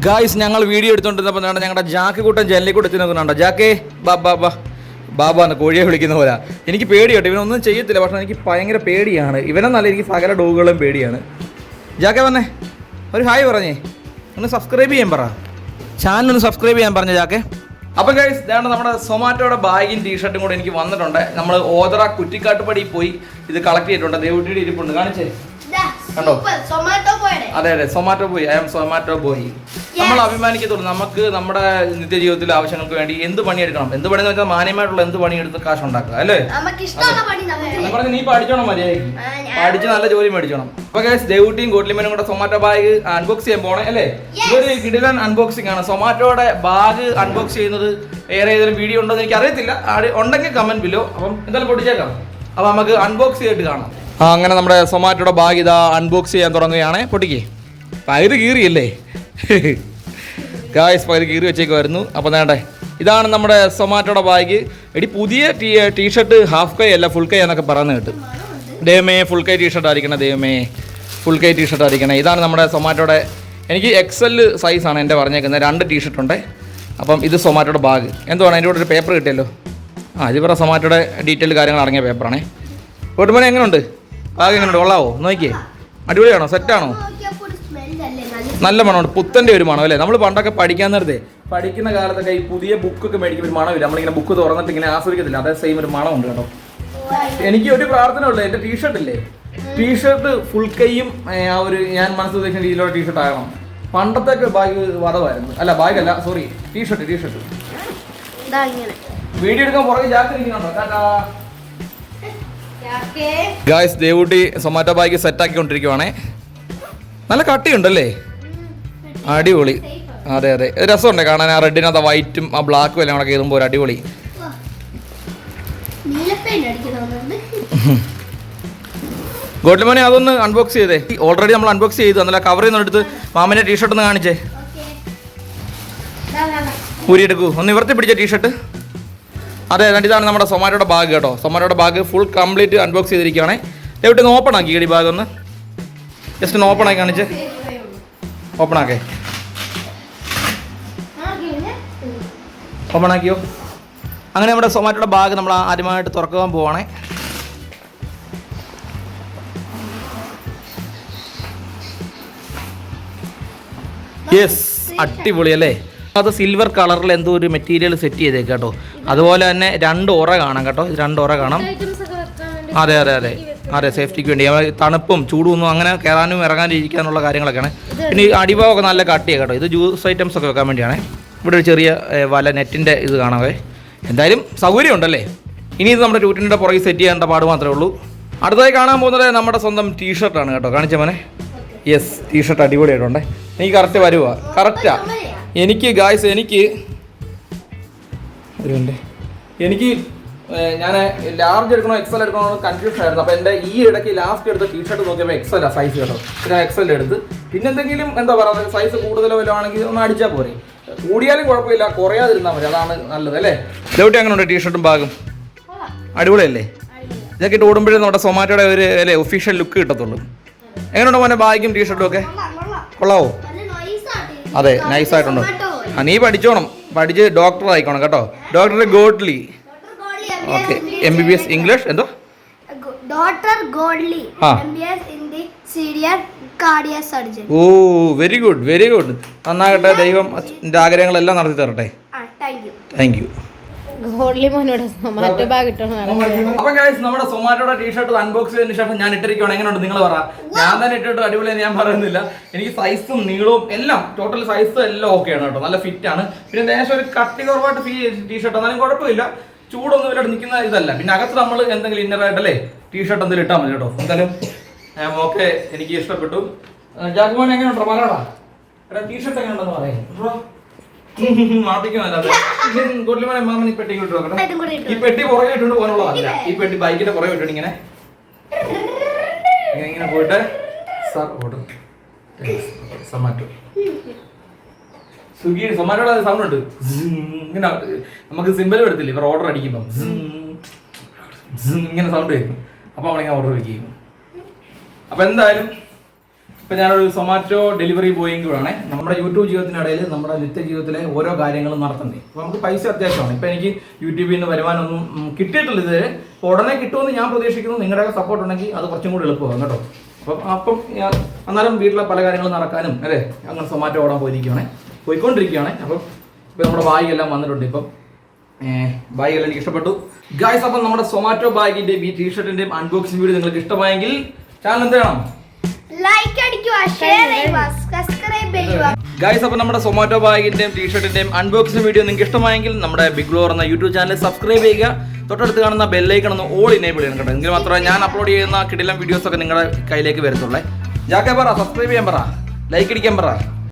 Guys ഞങ്ങൾ video എടുത്തോണ്ടിരുന്നപ്പോൾ ഞങ്ങളുടെ ജാക്കി കൂട്ടൻ ജനലിൽ കൂടെ എത്തി നോക്കുന്നുണ്ടോ? ജാക്കേ ബാബ എന്ന് കോഴിയെ വിളിക്കുന്ന പോലെ. എനിക്ക് പേടി കേട്ടോ, ഇവനൊന്നും ചെയ്യത്തില്ല, പക്ഷെ എനിക്ക് ഭയങ്കര പേടിയാണ്. ഇവനെന്നല്ല, എനിക്ക് സകല ഡോഗുകളും പേടിയാണ്. ജാക്കെ വന്നേ, ഒരു ഹായ് പറഞ്ഞേ, ഒന്ന് സബ്സ്ക്രൈബ് ചെയ്യാൻ പറ, ചാനൽ ഒന്ന് സബ്സ്ക്രൈബ് ചെയ്യാൻ പറഞ്ഞ ജാക്കെ. അപ്പം ഗൈസ് ഇതാണ് നമ്മുടെ സൊമാറ്റോയുടെ ബാഗും ടീഷർട്ടും കൂടെ എനിക്ക് വന്നിട്ടുണ്ട്. നമ്മൾ ഓതറ കുറ്റിക്കാട്ടുപടി പോയി ഇത് കളക്ട് ചെയ്തിട്ടുണ്ട്. ദേവുട്ടിയുടെ ഇരിപ്പുണ്ട്, കാണിച്ചേ, കണ്ടോ? അതെ Zomato boy, I am Zomato boy. നമ്മൾ അഭിമാനിക്കത്തുള്ളൂ. നമുക്ക് നമ്മുടെ നിത്യജീവിതത്തിലെ ആവശ്യങ്ങൾക്ക് വേണ്ടി എന്ത് പണിയെടുക്കണം. എന്ത് പണിയെന്ന് വെച്ചാൽ മാന്യമായിട്ടുള്ള എന്ത് പണിയെടുത്ത് കാശ് ഉണ്ടാക്കുക, അല്ലേ? പറഞ്ഞ് നീ പഠിച്ചോണം, മര്യാദയ്ക്ക് പഠിച്ച് നല്ല ജോലി മേടിച്ചോണം. അപ്പൊ ഗൈസ് ദേവുട്ടിയും ഗോട്ട്ലിമനും കൂടെ സൊമാറ്റോ ബാഗ് അൺബോക്സ് ചെയ്യാൻ പോണേ, അല്ലേ? ഇതൊരു കിടിലൻ അൺബോക്സിംഗ് ആണ്. സൊമാറ്റോയുടെ ബാഗ് അൺബോക്സ് ചെയ്യുന്നത് വേറെ ഏതെങ്കിലും വീഡിയോ ഉണ്ടോ എന്ന് എനിക്ക് അറിയത്തില്ല. ഉണ്ടെങ്കിൽ കമന്റ് ബിലോ. അപ്പം എന്തായാലും പൊട്ടിച്ചേക്കാം. അപ്പൊ നമുക്ക് അൺബോക്സ് ചെയ്തിട്ട് കാണാം. അങ്ങനെ നമ്മുടെ സൊമാറ്റോയുടെ ബാഗ് ഇതാ അൺബോക്സ് ചെയ്യാൻ തുടങ്ങുകയാണ്. പൊട്ടിക്കേ, പകുതി കീറിയല്ലേ ഗായ്സ്, പകുതി കീറി വെച്ചേക്കുമായിരുന്നു. അപ്പോൾ നേട്ടെ, ഇതാണ് നമ്മുടെ സൊമാറ്റോയുടെ ബാഗ്. എടി പുതിയ ടീഷർട്ട് ഹാഫ് കൈ അല്ല ഫുൾ കൈ എന്നൊക്കെ പറയുന്നത് കേട്ട്. ദൈവമേ, ഫുൾ കൈ ടീഷർട്ട് ആയിരിക്കണം, ദൈവമേ ഫുൾ കൈ ടീഷർട്ട് ആയിരിക്കണം. ഇതാണ് നമ്മുടെ സൊമാറ്റോയുടെ, എനിക്ക് XL സൈസാണ് എൻ്റെ പറഞ്ഞേക്കുന്നത്. 2 ടീഷർട്ടുണ്ട്. അപ്പം ഇത് സൊമാറ്റോയുടെ ബാഗ്. എന്തുവാണ് അതിൻ്റെ കൂടെ ഒരു പേപ്പർ കിട്ടിയല്ലോ. ഇത് പറ സൊമാറ്റോയുടെ ഡീറ്റെയിൽ കാര്യങ്ങൾ അടങ്ങിയ പേപ്പറാണേ. വീട്ടുമോനെ എങ്ങനെയുണ്ട് ബാഗ്? എങ്ങനെയുണ്ട്? കൊള്ളാവോ? നോക്കിയേ, അടിപൊളിയാണോ? സെറ്റാണോ? നല്ല മണമുണ്ട്, പുത്തൻ്റെ ഒരു മണം, അല്ലേ? നമ്മൾ പണ്ടൊക്കെ പഠിക്കാൻ നേരത്തെ പഠിക്കുന്ന കാലത്തൊക്കെ ഈ പുതിയ ബുക്കൊക്കെ മേടിക്കുന്ന ഒരു മണമില്ല. നമ്മളിങ്ങനെ ബുക്ക് തുറന്നിട്ട് ഇങ്ങനെ ആസ്വദിക്കത്തില്ല, അതേ സെയിം ഒരു മണമുണ്ട് കേട്ടോ. എനിക്ക് ഒരു പ്രാർത്ഥന ഉള്ളൂ, എൻ്റെ ടീഷർട്ട് ഇല്ലേ, ടീഷർട്ട് ഫുൾ കൈയും ആ ഒരു ഞാൻ മനസ്സിൽ ഉദ്ദേശിക്കുന്ന രീതിയിലുള്ള ടീഷർട്ട് ആകണം. പണ്ടത്തെ ബാഗ് വറവായിരുന്നു, അല്ല ബാഗല്ല, സോറി, ടീഷർട്ട്. വീഡിയോ എടുക്കാൻ പുറകെ ജാക്കിരിക്കുന്നുണ്ടോ? ഗായ്സ് ദേവുട്ടി സൊമാറ്റോ ബാഗ് സെറ്റാക്കിക്കൊണ്ടിരിക്കുവാണേ. നല്ല കട്ടിയുണ്ടല്ലേ, അടിപൊളി. അതെ രസമുണ്ട് കാണാൻ. ആ റെഡിനകത്ത് വൈറ്റും ആ ബ്ലാക്കും എല്ലാം കൂടെ കയറുമ്പോൾ ഒരു അടിപൊളി. ഗോട്ട്ലിമോനെ അതൊന്ന് അൺബോക്സ് ചെയ്തേ. ഓൾറെഡി നമ്മൾ അൺബോക്സ് ചെയ്തു. അന്നല്ല കവറിൽ നിന്ന് എടുത്ത് മാമൻ്റെ ടീഷർട്ട് ഒന്ന് കാണിച്ചേ. ഊരിയെടുക്കൂ, ഒന്ന് നിവർത്തി പിടിച്ച ടീഷർട്ട്. അതെ, ഇതാണ് നമ്മുടെ സൊമാറ്റോയുടെ ബാഗ് കേട്ടോ. സൊമാറ്റോയുടെ ബാഗ് ഫുൾ കംപ്ലീറ്റ് അൺബോക്സ് ചെയ്തിരിക്കുകയാണേ. എവിടെ ഒന്ന് ഓപ്പൺ ആക്കി ഈ ബാഗ്, ഒന്ന് ജസ്റ്റ് ഒന്ന് ഓപ്പൺ ആക്കി കാണിച്ച്. ഓപ്പൺ ആക്കേ, ഓപ്പൺ ആക്കിയോ? അങ്ങനെ നമ്മുടെ സൊമാറ്റോയുടെ ബാഗ് നമ്മൾ ആദ്യമായിട്ട് തുറക്കാൻ പോവാണേ. യെസ്, അടിപൊളി അല്ലേ? അത് സിൽവർ കളറിൽ എന്തോ ഒരു മെറ്റീരിയൽ സെറ്റ് ചെയ്തേക്ക് കേട്ടോ. അതുപോലെ തന്നെ 2 ഉറ കാണാം കേട്ടോ. 2 ഉറ കാണാം. അതെ സേഫ്റ്റിക്ക് വേണ്ടി. തണുപ്പും ചൂടും ഒന്നും അങ്ങനെ കയറാനും ഇറങ്ങാനും ഇരിക്കാനുള്ള കാര്യങ്ങളൊക്കെയാണ്. പിന്നെ ഈ അടിഭാഗമൊക്കെ നല്ല കട്ടിയാണ് കേട്ടോ. ഇത് ജ്യൂസ് ഐറ്റംസ് ഒക്കെ വെക്കാൻ വേണ്ടിയാണ്. ഇവിടെ ഒരു ചെറിയ വല നെറ്റിൻ്റെ ഇത് കാണാവേ. എന്തായാലും സൗകര്യം ഉണ്ടല്ലേ. ഇനി ഇത് നമ്മുടെ ട്യൂറ്റിൻ്റെ പുറകെ സെറ്റ് ചെയ്യേണ്ട പാട് മാത്രമേ ഉള്ളൂ. അടുത്തായി കാണാൻ പോകുന്നത് നമ്മുടെ സ്വന്തം ടീഷർട്ടാണ് കേട്ടോ. കാണിച്ച മോനെ. യെസ്, ടീഷർട്ട് അടിപൊളിയായിട്ടുണ്ടേ. എനിക്ക് കറക്റ്റ് വരുവാ, കറക്റ്റാ. എനിക്ക് ഗായ്സ് എനിക്ക് ഞാൻ ലാർജ് എടുക്കണോ XL എടുക്കണോ കൺഫ്യൂഷൻ ആയിരുന്നു. അപ്പോൾ എൻ്റെ ഈ ഇടയ്ക്ക് ലാസ്റ്റ് എടുത്ത ടീഷർട്ട് നോക്കിയപ്പോൾ XL സൈസ് കേട്ടോ. പിന്നെ XL എടുത്ത്. പിന്നെ എന്തെങ്കിലും എന്താ പറയുക, സൈസ് കൂടുതലോ വല്ലതും ആണെങ്കിൽ ഒന്ന് അടിച്ചാൽ പോരെ. കൂടിയാലും കുഴപ്പമില്ല, കുറയാതിരുന്നാൽ മതി, അതാണ് നല്ലത്, അല്ലേ? ദേവുട്ടി എങ്ങനെയുണ്ട് ടീഷർട്ടും ബാഗും? അടിപൊളിയല്ലേ? ഇതൊക്കെ ഇട്ട് ഓടുമ്പോഴേ നമ്മുടെ സൊമാറ്റോയുടെ ഒരു അല്ലേ ഒഫീഷ്യൽ ലുക്ക് കിട്ടത്തുള്ളൂ. എങ്ങനെയുണ്ടോ മോനെ ബാഗും ടീഷർട്ടും ഒക്കെ? കൊള്ളാവോ? അതെ, നൈസായിട്ടുണ്ടോ? നീ പഠിച്ചോണം, പഠിച്ച് ഡോക്ടർ ആയിക്കോണം കേട്ടോ. Doctor Godly. Okay, MBBS English എന്തോ? Doctor Godly, MBBS in the serious cardiac surgery. ഓ, വെരി ഗുഡ്. നന്നാകട്ടെ. ദൈവം എൻ്റെ ആഗ്രഹങ്ങളെല്ലാം നടത്തി തരട്ടെ. Thank you. അപ്പൊ ഗൈസ് നമ്മുടെ സൊമാറ്റോയുടെ ടീഷർട്ട് അൺബോക്സ് ചെയ്തതിന് ശേഷം ഞാൻ ഇട്ടിരിക്കുകയാണ്. എങ്ങനെയുണ്ട് നിങ്ങൾ പറ? ഞാൻ തന്നെ ഇട്ടിട്ട് അടിപൊളിയെന്ന് ഞാൻ പറയുന്നില്ല. എനിക്ക് സൈസും നീളവും എല്ലാം ടോട്ടൽ സൈസും എല്ലാം ഓക്കെയാണ് കേട്ടോ. നല്ല ഫിറ്റ് ആണ്. പിന്നെ ദേശം ഒരു കട്ടി കുറവായിട്ട് ടീഷർട്ട് എന്നാലും കുഴപ്പമില്ല. ചൂടൊന്നും ഇല്ലാണ്ട് നിൽക്കുന്ന ഇതല്ല. പിന്നെ അകത്ത് നമ്മൾ എന്തെങ്കിലും ഇന്നറായിട്ടല്ലേ ടീഷർട്ട് എന്തെങ്കിലും ഇട്ടാൽ മതി കേട്ടോ. എന്തായാലും ഓക്കെ, എനിക്ക് ഇഷ്ടപ്പെട്ടു. ജാക്കുമോൻ എങ്ങനെയുണ്ടോ? പറയടാ, ടീഷർട്ട് എങ്ങനെയുണ്ടെന്ന് പറയാം. മാമൻ ഈ പെട്ടി ഇട്ട് നോക്കട്ടെ. ഈ പെട്ടി പുറകെ ഇട്ടുകൊണ്ട് പോകാനുള്ളതല്ല. ഈ പെട്ടി ബൈക്കിന്റെ പുറകെ ഇട്ടുണ്ട് ഇങ്ങനെ പോയിട്ട് സൊമാറ്റോ സ്വിഗ്ഗി സൊമാറ്റോയുടെ സൗണ്ട് ഉണ്ട്. ഇങ്ങനെ നമുക്ക് സിമ്പിൾ എടുത്തില്ല, ഇവർ ഓർഡർ അടിക്കുമ്പം ഇങ്ങനെ സൗണ്ട് വരും. അപ്പൊ നമ്മളിങ്ങനെ ഓർഡർ വയ്ക്കും. അപ്പൊ എന്തായാലും ഇപ്പം ഞാനൊരു സൊമാറ്റോ ഡെലിവറി ബോയും കൂടാണ്. നമ്മുടെ യൂട്യൂബ് ജീവിതത്തിനിടയിൽ നമ്മുടെ നിത്യ ജീവിതത്തിലെ ഓരോ കാര്യങ്ങളും നടത്തണ്ടേ. അപ്പോൾ നമുക്ക് പൈസ അത്യാവശ്യമാണ്. ഇപ്പം എനിക്ക് യൂട്യൂബിൽ നിന്ന് വരുമാനമൊന്നും കിട്ടിയിട്ടില്ല ഇതുവരെ. അപ്പോൾ ഉടനെ കിട്ടുമെന്ന് ഞാൻ പ്രതീക്ഷിക്കുന്നു. നിങ്ങളുടെ സപ്പോർട്ട് ഉണ്ടെങ്കിൽ അത് കുറച്ചും കൂടി എളുപ്പമാകും കേട്ടോ. അപ്പം എന്നാലും വീട്ടിലെ പല കാര്യങ്ങളും നടക്കാനും അല്ലേ അങ്ങനെ സൊമാറ്റോ ഓടാൻ പോയിക്കൊണ്ടിരിക്കുകയാണ്. അപ്പം ഇപ്പം നമ്മുടെ ബാഗെല്ലാം വന്നിട്ടുണ്ട്. ഇപ്പം ബാഗെല്ലാം എനിക്ക് ഇഷ്ടപ്പെട്ടു ഗൈസ്. അപ്പം നമ്മുടെ സൊമാറ്റോ ബാഗിൻ്റെയും ഈ ടീഷർട്ടിൻ്റെയും അൺബോക്സിംഗ് വീഡിയോ നിങ്ങൾക്ക് ഇഷ്ടമായെങ്കിൽ ചാനൽ എന്ത് ചെയ്യണം? ലൈക്ക് അടിക്കുക, ഷെയർ ചെയ്യുക, സബ്സ്ക്രൈബ് ചെയ്യുക ഗൈസ്. അപ്പം നമ്മുടെ സൊമാറ്റോ ബാഗിൻ്റെയും ടീഷർട്ടിൻ്റെയും അൺബോക്സിംഗ് വീഡിയോ നിങ്ങൾക്ക് ഇഷ്ടമായെങ്കിൽ നമ്മുടെ ബിഗ് ഗ്ലോർ എന്ന യൂട്യൂബ് ചാനൽ സബ്സ്ക്രൈബ് ചെയ്യുക. തൊട്ടടുത്ത് കാണുന്ന ബെല്ലൈക്കൺ ഒന്ന് ഓൾ ഇനേബിൾ ചെയ്യണം കേട്ടോ. എങ്കിൽ മാത്രമേ ഞാൻ അപ്ലോഡ് ചെയ്യുന്ന കിടിലം വീഡിയോസൊക്കെ നിങ്ങളുടെ കയ്യിലേക്ക് വരത്തുള്ളേ. ജാക്കെ പറ, സബ്സ്ക്രൈബ് ചെയ്യാൻ പറ, ലൈക്ക് അടിക്കാൻ പറ.